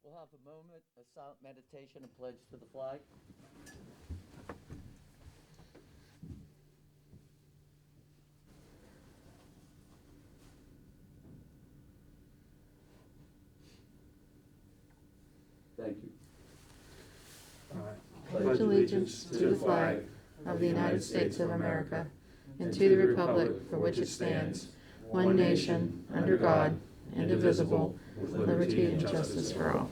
We'll have a moment of silent meditation and pledge to the flag. Thank you. Pledge allegiance to the flag of the United States of America and to the republic for which it stands, one nation, under God, indivisible, with liberty and justice for all.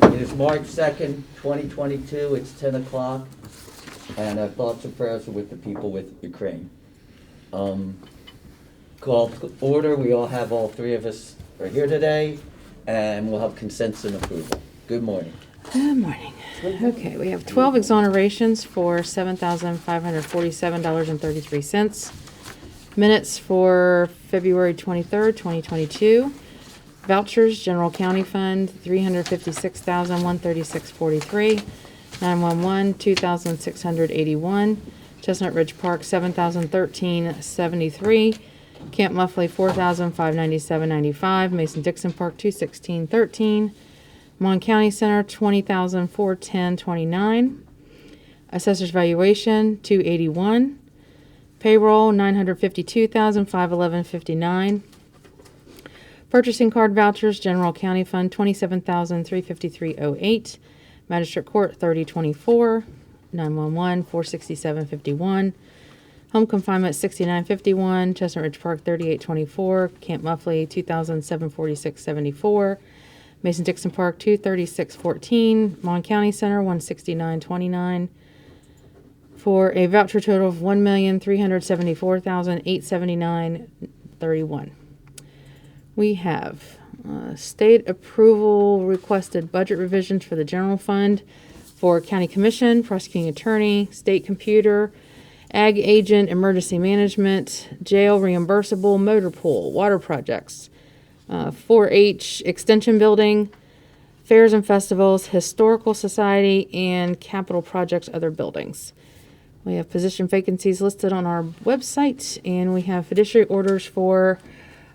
It is March 2nd, 2022. It's 10 o'clock, and our thoughts and prayers are with the people with Ukraine. Call to order. We all have, all three of us are here today, and we'll have consents and approval. Good morning. Good morning. Okay, we have 12 exonerations for $7,547.33. Minutes for February 23rd, 2022. Vouchers, General County Fund, $356,136.43. 911, $2,681. Chestnut Ridge Park, $7,013.73. Camp Muffley, $4,597.95. Mason-Dixon Park, $216.13. Mon County Center, $20,410.29. Assessor's valuation, $281. Payroll, $952,511.59. Purchasing card vouchers, General County Fund, $27,353.08. Magistrate Court, $30.24. 911, $467.51. Home confinement, $69.51. Chestnut Ridge Park, $38.24. Camp Muffley, $2,746.74. Mason-Dixon Park, $236.14. Mon County Center, $169.29. For a voucher total of $1,374,879.31. We have state approval requested budget revisions for the general fund for county commission, prosecuting attorney, state computer, ag agent, emergency management, jail reimbursable, motor pool, water projects, 4-H extension building, fairs and festivals, historical society, and capital projects, other buildings. We have position vacancies listed on our website, and we have fiduciary orders for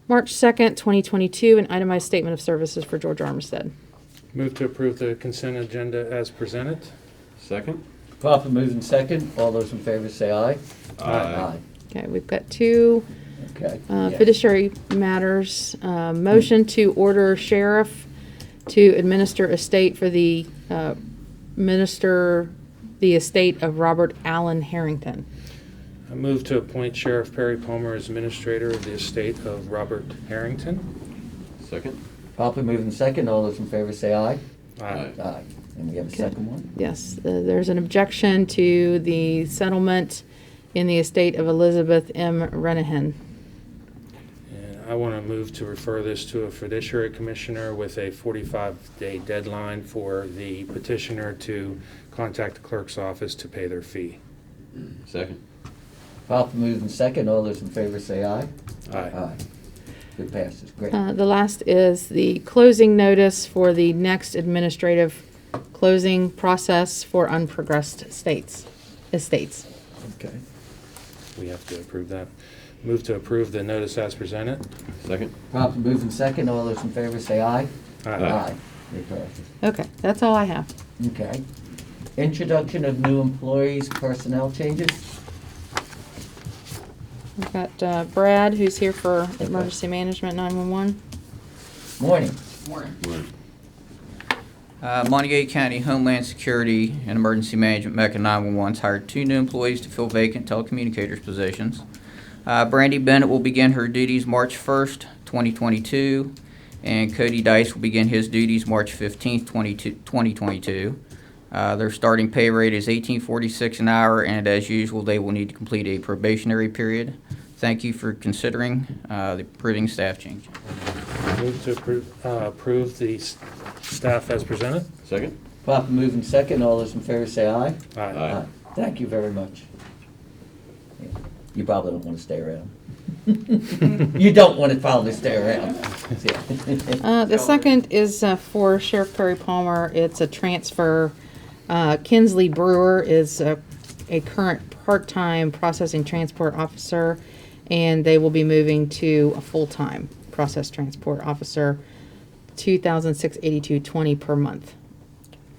March 2nd, 2022, an itemized statement of services for George Armistead. Move to approve the consent agenda as presented. Second. Proper moved in second. All those in favor say aye. Aye. Okay, we've got two Okay. fiduciary matters. Motion to order sheriff to administer estate for the estate of Robert Allen Harrington. I move to appoint Sheriff Perry Palmer as administrator of the estate of Robert Harrington. Second. Proper moved in second. All those in favor say aye. Aye. Aye. And we have a second one. Yes, there's an objection to the settlement in the estate of Elizabeth M. Renahan. And I want to move to refer this to a fiduciary commissioner with a 45-day deadline for the petitioner to contact the clerk's office to pay their fee. Second. Proper moved in second. All those in favor say aye. Aye. Good passes. Great. The last is the closing notice for the next administrative closing process for unprogressed estates. Okay. We have to approve that. Move to approve the notice as presented. Second. Proper moved in second. All those in favor say aye. Aye. Good passes. Okay, that's all I have. Okay. Introduction of new employees, personnel changes. We've got Brad, who's here for emergency management 911. Morning. Morning. Morning. Monongalia County Homeland Security and Emergency Management Mecca 911's hired 2 new employees to fill vacant telecommunicators positions. Brandy Bennett will begin her duties March 1st, 2022, and Cody Dice will begin his duties March 15th, 2022. Their starting pay rate is $18.46 an hour, and as usual, they will need to complete a probationary period. Thank you for considering the approving staff change. Move to approve the staff as presented. Second. Proper moved in second. All those in favor say aye. Aye. Thank you very much. You probably don't want to stay around. You don't want to probably stay around. The second is for Sheriff Perry Palmer. It's a transfer. Kinsley Brewer is a current part-time processing transport officer, and they will be moving to a full-time process transport officer, $2,682.20 per month.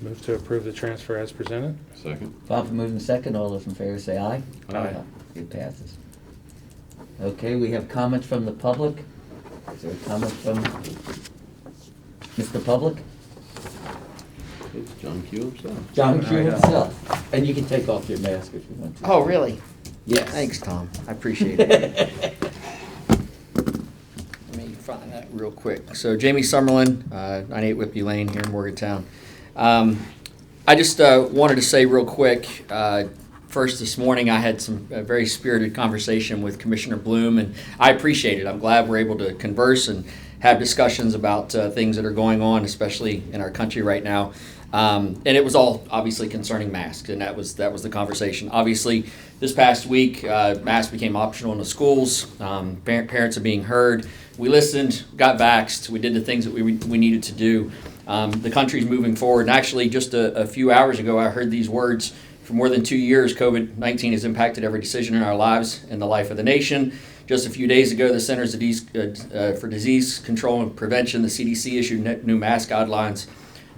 Move to approve the transfer as presented. Second. Properly moved in second. All those in favor say aye. Aye. It passes. Okay, we have comments from the public. Is there a comment from Mr. Public? It's John Q himself. John Q himself. And you can take off your mask if you want to. Oh, really? Yes. Thanks, Tom. I appreciate it. Let me find that real quick. So Jamie Summerlin, 98 Whitby Lane here in Morgantown. I just wanted to say real quick, first this morning I had a very spirited conversation with Commissioner Bloom, and I appreciate it. I'm glad we're able to converse and have discussions about things that are going on, especially in our country right now. And it was all obviously concerning masks, and that was the conversation. Obviously, this past week, masks became optional in the schools. Parents are being heard. We listened, got vaxxed. We did the things that we needed to do. The country's moving forward. And actually, just a few hours ago, I heard these words. For more than 2 years, COVID-19 has impacted every decision in our lives and the life of the nation. Just a few days ago, the Centers for Disease Control and Prevention, the CDC, issued new mask guidelines.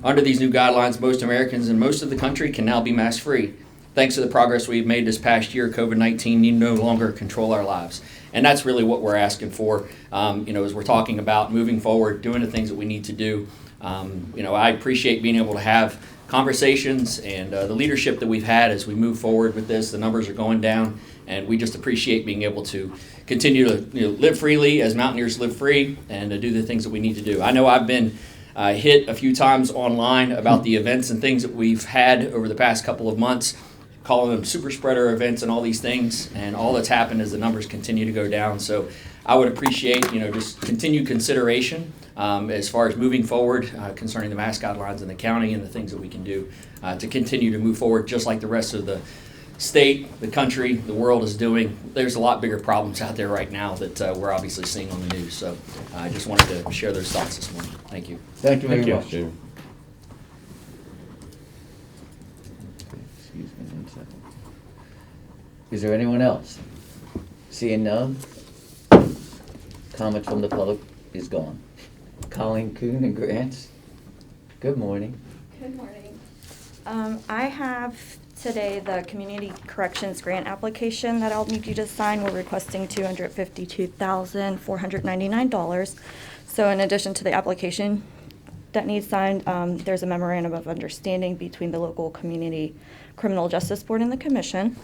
Under these new guidelines, most Americans and most of the country can now be mask-free. Thanks to the progress we've made this past year, COVID-19 need no longer control our lives. And that's really what we're asking for, as we're talking about moving forward, doing the things that we need to do. I appreciate being able to have conversations and the leadership that we've had as we move forward with this. The numbers are going down, and we just appreciate being able to continue to live freely as Mountaineers live free and to do the things that we need to do. I know I've been hit a few times online about the events and things that we've had over the past couple of months, calling them super spreader events and all these things, and all that's happened is the numbers continue to go down. So I would appreciate just continued consideration as far as moving forward concerning the mask guidelines in the county and the things that we can do to continue to move forward just like the rest of the state, the country, the world is doing. There's a lot bigger problems out there right now that we're obviously seeing on the news. So I just wanted to share those thoughts this morning. Thank you. Thank you very much. Jamie. Excuse me 1 second. Is there anyone else? Seeing none? Comment from the public is gone. Colleen Kuhn and Grants, good morning. Good morning. I have today the Community Corrections Grant application that I'll need you to sign. We're requesting $252,499. So in addition to the application that needs signed, there's a memorandum of understanding between the local community criminal justice board and the commission,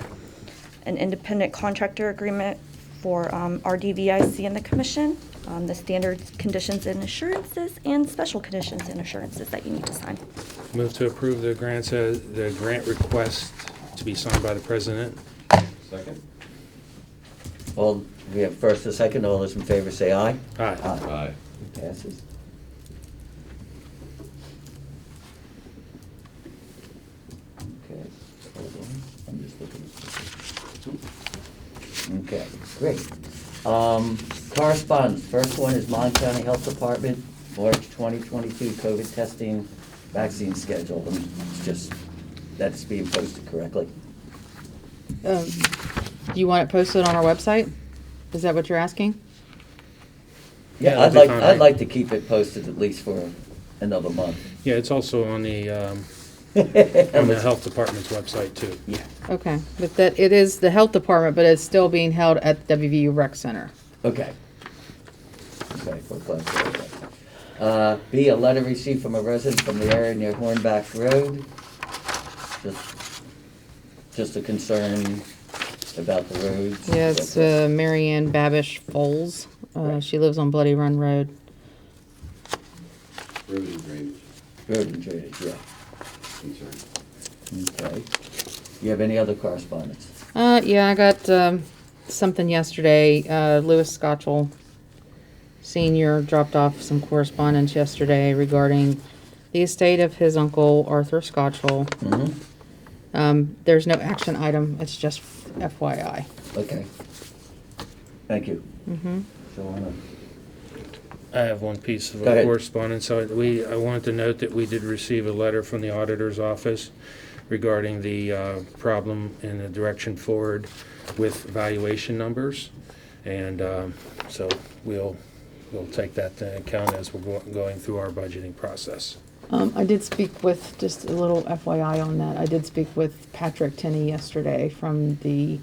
an independent contractor agreement for RDVIC and the commission, the standard conditions and assurances, and special conditions and assurances that you need to sign. Move to approve the grant request to be signed by the president. Second. All, we have first and second. All those in favor say aye. Aye. Aye. It passes. Okay, hold on. I'm just looking at this. Okay, great. Correspondence. First one is Mon County Health Department, March 2022 COVID testing vaccine schedule. And it's just, that's being posted correctly. Do you want it posted on our website? Is that what you're asking? Yeah, Yeah, that'd be fine. I'd like to keep it posted at least for another month. Yeah, it's also on the health department's website too. Yeah. Okay, but that, it is the health department, but it's still being held at WVU Rec Center. Okay. Okay, we'll clarify that. B, a letter received from a resident from the area near Hornback Road. Just a concern about the roads. Yeah, it's Mary Ann Babish Foles. She lives on Bloody Run Road. Road and drainage Road and drainage, yeah. concern. Okay. You have any other correspondence? Yeah, I got something yesterday. Louis Scotchell Sr. dropped off some correspondence yesterday regarding the estate of his uncle, Arthur Scotchell. Mm-hmm. There's no action item. It's just FYI. Okay. Thank you. Mm-hmm. So, I have one piece of Go ahead. correspondence. I wanted to note that we did receive a letter from the auditor's office regarding the problem in the direction forward with valuation numbers. And so we'll we'll take that into account as we're going through our budgeting process. I did speak with, just a little FYI on that, I did speak with Patrick Tenney yesterday from the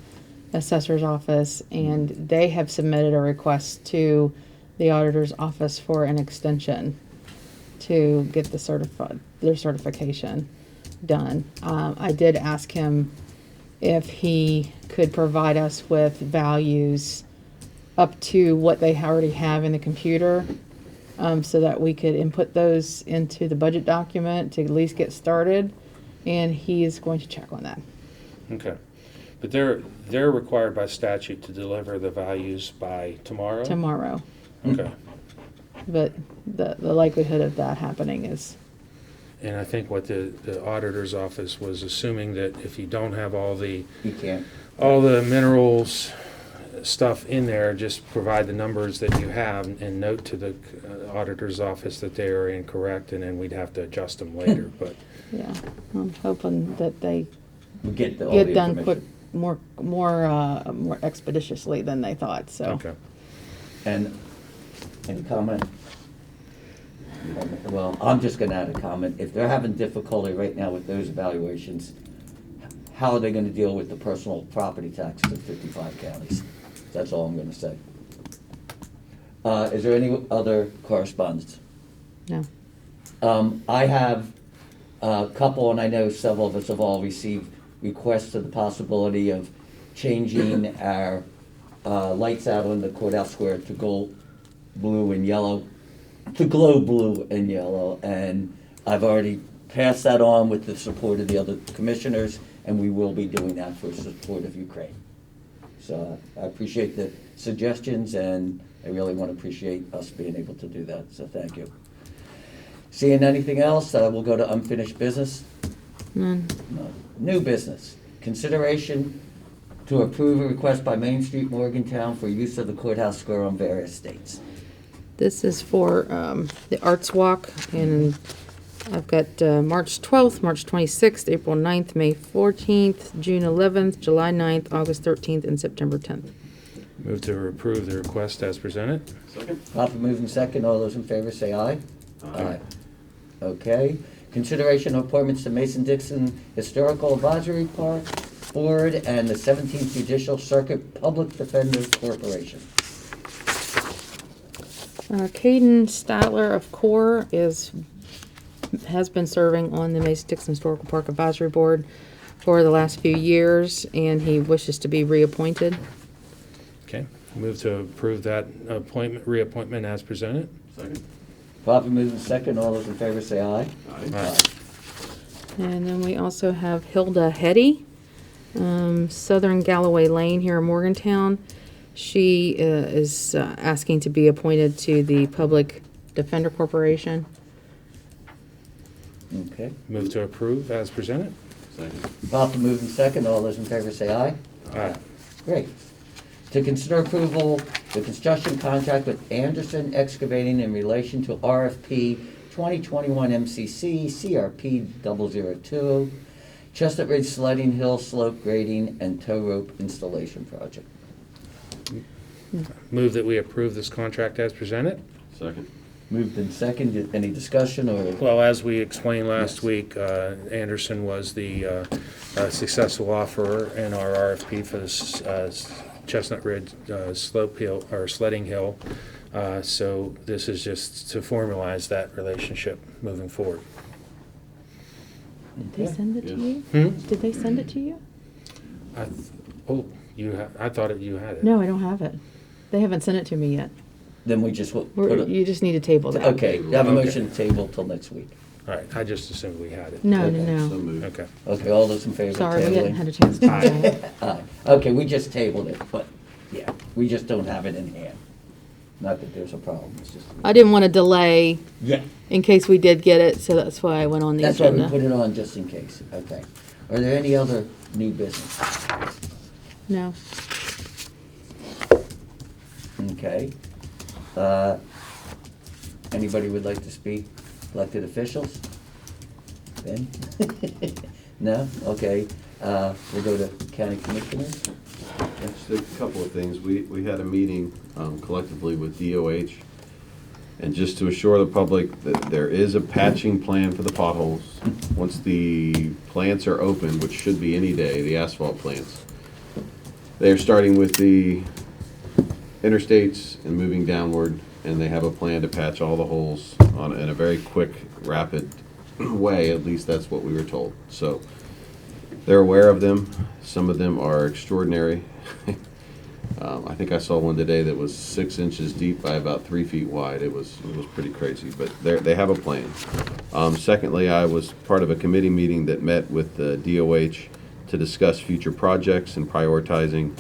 assessor's office, and they have submitted a request to the auditor's office for an extension to get their certification done. I did ask him if he could provide us with values up to what they already have in the computer, so that we could input those into the budget document to at least get started, and he is going to check on that. Okay. But they're required by statute to deliver the values by tomorrow? Tomorrow. Okay. But the likelihood of that happening is, And I think what the auditor's office was assuming that if you don't have all the You can't. minerals stuff in there, just provide the numbers that you have and note to the auditor's office that they are incorrect, and then we'd have to adjust them later, but. yeah, I'm hoping that they We get all get the done quick, information. more expeditiously than they thought, so. Okay. And any comment? Well, I'm just gonna add a comment. If they're having difficulty right now with those evaluations, how are they gonna deal with the personal property taxes in 55 counties? That's all I'm gonna say. Is there any other correspondence? No. I have a couple, and I know several of us have all received requests to the possibility of changing our lights out on the courthouse square to glow blue and yellow, and I've already passed that on with the support of the other commissioners, and we will be doing that for support of Ukraine. So I appreciate the suggestions, and I really want to appreciate us being able to do that, so thank you. Seeing anything else, we'll go to unfinished business. None. No. New business. Consideration to approve a request by Main Street Morgantown for use of the courthouse square on various dates. This is for the Arts Walk, and I've got March 12th, March 26th, April 9th, May 14th, June 11th, July 9th, August 13th, and September 10th. Move to approve the request as presented. Second? Properly moved and second. All those in favor say aye. Okay. Consideration of appointments to Mason-Dixon Historical Advisory Board and the 17th Judicial Circuit Public Defender Corporation. Caden Statler of CORE has been serving on the Mason-Dixon Historical Park Advisory Board for the last few years, and he wishes to be reappointed. Okay. Move to approve that reappointment as presented. Second? Properly moved and second. All those in favor say aye. Aye. And then we also have Hilda Hetty, Southern Galloway Lane here in Morgantown. She is asking to be appointed to the Public Defender Corporation. Okay. Move to approve as presented. Second? Properly moved and second. All those in favor say aye. Aye. Great. To consider approval, the construction contract with Anderson Excavating in relation to RFP 2021 MCC CRP 002, Chestnut Ridge Sledding Hill Slope Grading and Tow Rope Installation Project. Move that we approve this contract as presented. Second? Moved in second. Any discussion or? Well, as we explained last Yes. week, Anderson was the successful offerer in our RFP for this Chestnut Ridge slope hill or sledding hill. So this is just to formalize that relationship moving forward. Did they send it to Yeah. you? Did they send it to you? I thought you had it. No, I don't have it. They haven't sent it to me yet. Then we just put it. You just need to table that. Okay, have a Okay. motion to table till next week. All right, I just assumed we had it. No, Okay, no, So no. moved. Okay. Okay, all those in favor of Sorry, we hadn't tabling? had a chance to. do that. Aye. Okay, we just tabled it, but yeah, we just don't have it in hand. Not that there's a problem, it's just. I didn't want to delay Yeah. in case we did get it, so that's why I went on the That's why we agenda. put it on, just in case, okay. Are there any other new business? No. Okay. Anybody would like to speak? Elected officials? Ben? No? Okay. We'll go to county commissioners. Just a couple of things. We had a meeting collectively with DOH And just to assure the public that there is a patching plan for the potholes. Once the plants are open, which should be any day, the asphalt plants, they're starting with the interstates and moving downward, and they have a plan to patch all the holes in a very quick, rapid way. At least that's what we were told. So they're aware of them. Some of them are extraordinary. I think I saw one today that was 6 inches deep by about 3 feet wide. It was pretty crazy, but they have a plan. Secondly, I was part of a committee meeting that met with the DOH to discuss future projects and prioritizing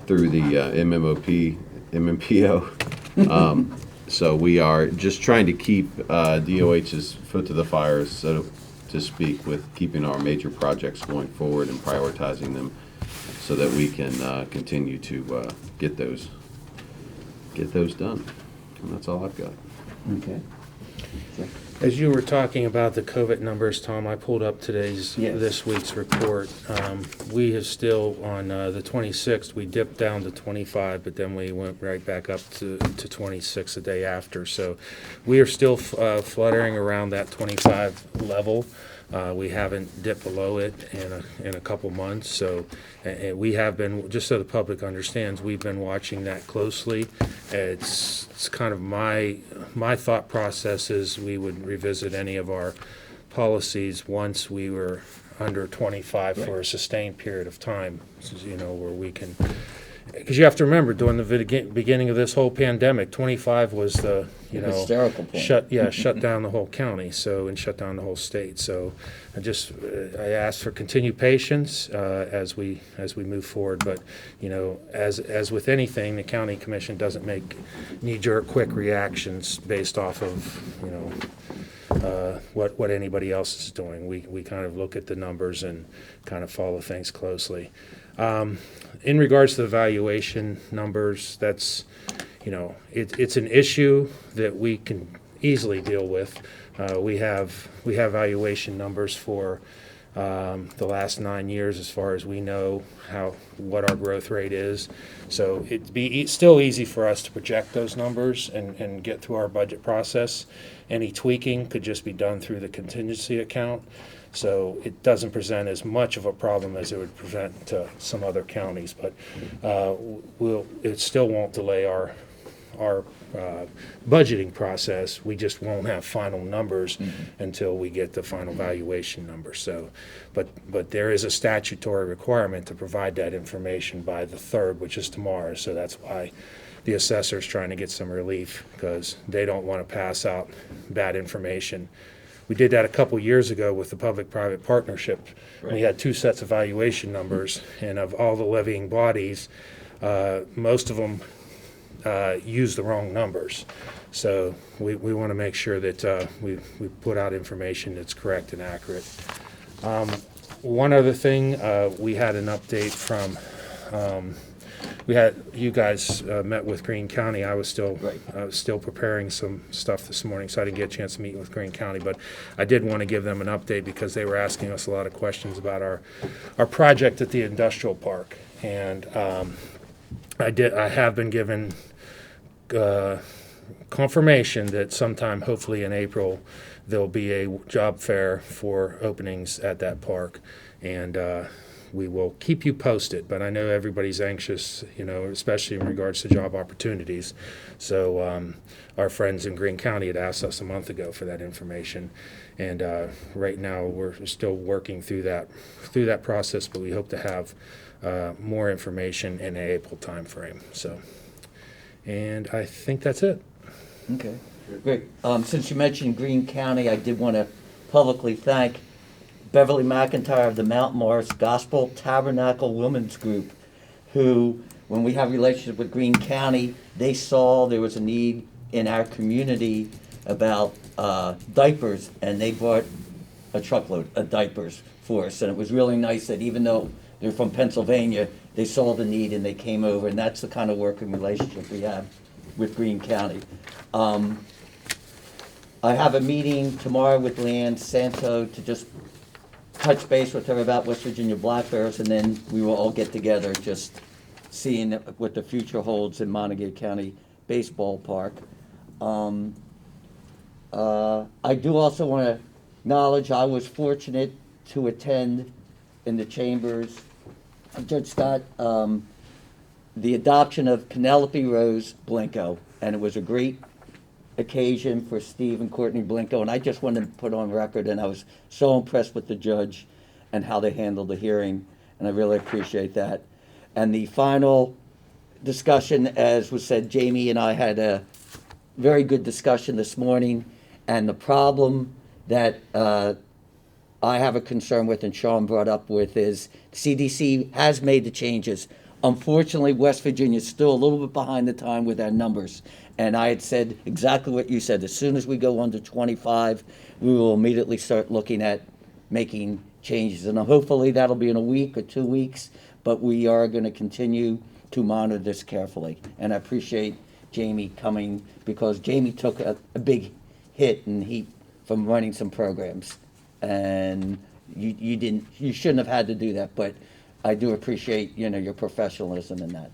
through the MMPO. So we are just trying to keep DOH's foot to the fire, so to speak, with keeping our major projects going forward and prioritizing them, so that we can continue to get those done. And that's all I've got. Okay. As you were talking about the COVID numbers, Tom, I pulled up this week's report. We have still, on the 26th, we dipped down to 25, but then we went right back up to 26 the day after. So we are still fluttering around that 25 level. We haven't dipped below it in a couple months. So we have been, just so the public understands, we've been watching that closely. It's kind of my thought process is we would revisit any of our policies once we were under 25 for a sustained period of time, where we can, because you have to remember, during the beginning of this whole pandemic, 25 was the, Hysterical point. shut down the whole county, and shut down the whole state. So I ask for continued patience as we move forward. But as with anything, the county commission doesn't make knee-jerk quick reactions based off of what anybody else is doing. We kind of look at the numbers and kind of follow things closely. In regards to the valuation numbers, that's, it's an issue that we can easily deal with. We have valuation numbers for the last 9 years, as far as we know what our growth rate is. So it'd be still easy for us to project those numbers and get through our budget process. Any tweaking could just be done through the contingency account. So it doesn't present as much of a problem as it would present to some other counties, but it still won't delay our budgeting process. We just won't have final numbers until we get the final valuation numbers. So, but there is a statutory requirement to provide that information by the 3rd, which is tomorrow. So that's why the assessor's trying to get some relief, because they don't want to pass out bad information. We did that a couple years ago with the public-private partnership. Right. We had 2 sets of valuation numbers, and of all the levying bodies, most of them use the wrong numbers. So we want to make sure that we put out information that's correct and accurate. One other thing, we had an update from, you guys met with Greene County. I was still preparing some stuff this morning, so I didn't get a chance to meet with Greene County, but I did want to give them an update because they were asking us a lot of questions about our project at the industrial park. And I have been given confirmation that sometime, hopefully in April, there'll be a job fair for openings at that park, and we will keep you posted. But I know everybody's anxious, especially in regards to job opportunities. So our friends in Greene County had asked us a month ago for that information, and right now we're still working through that process. But we hope to have more information in the April timeframe. So, and I think that's it. Okay, great. Since you mentioned Greene County, I did want to publicly thank Beverly McIntyre of the Mount Morris Gospel Tabernacle Women's Group, who, when we have relationship with Greene County, they saw there was a need in our community about diapers, and they brought a truckload of diapers for us. And it was really nice that even though they're from Pennsylvania, they saw the need and they came over, and that's the kind of working relationship we have with Greene County. I have a meeting tomorrow with Leanne Santo to just touch base with her about West Virginia Black Bears, and then we will all get together just seeing what the future holds in Monongalia County Baseball Park. I do also want to acknowledge I was fortunate to attend in the chambers, Judge Scott, the adoption of Penelope Rose Blinko, and it was a great occasion for Steve and Courtney Blinko, and I just wanted to put on record, and I was so impressed with the judge and how they handled the hearing, and I really appreciate that. And the final discussion, as was said, Jamie and I had a very good discussion this morning, and the problem that I have a concern with, and Sean brought up with, is CDC has made the changes. Unfortunately, West Virginia is still a little bit behind the time with our numbers. And I had said exactly what you said. As soon as we go under 25, we will immediately start looking at making changes. And hopefully that'll be in a week or 2 weeks, but we are going to continue to monitor this carefully. And I appreciate Jamie coming, because Jamie took a big hit and heat from running some programs. And you shouldn't have had to do that, but I do appreciate, your professionalism in that.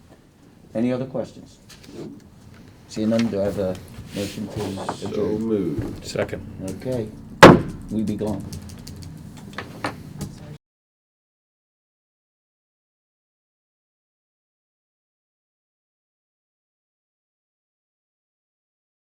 Any other questions? Seeing none, do I have a motion to So adjourn? moved. Second. Okay, we be gone.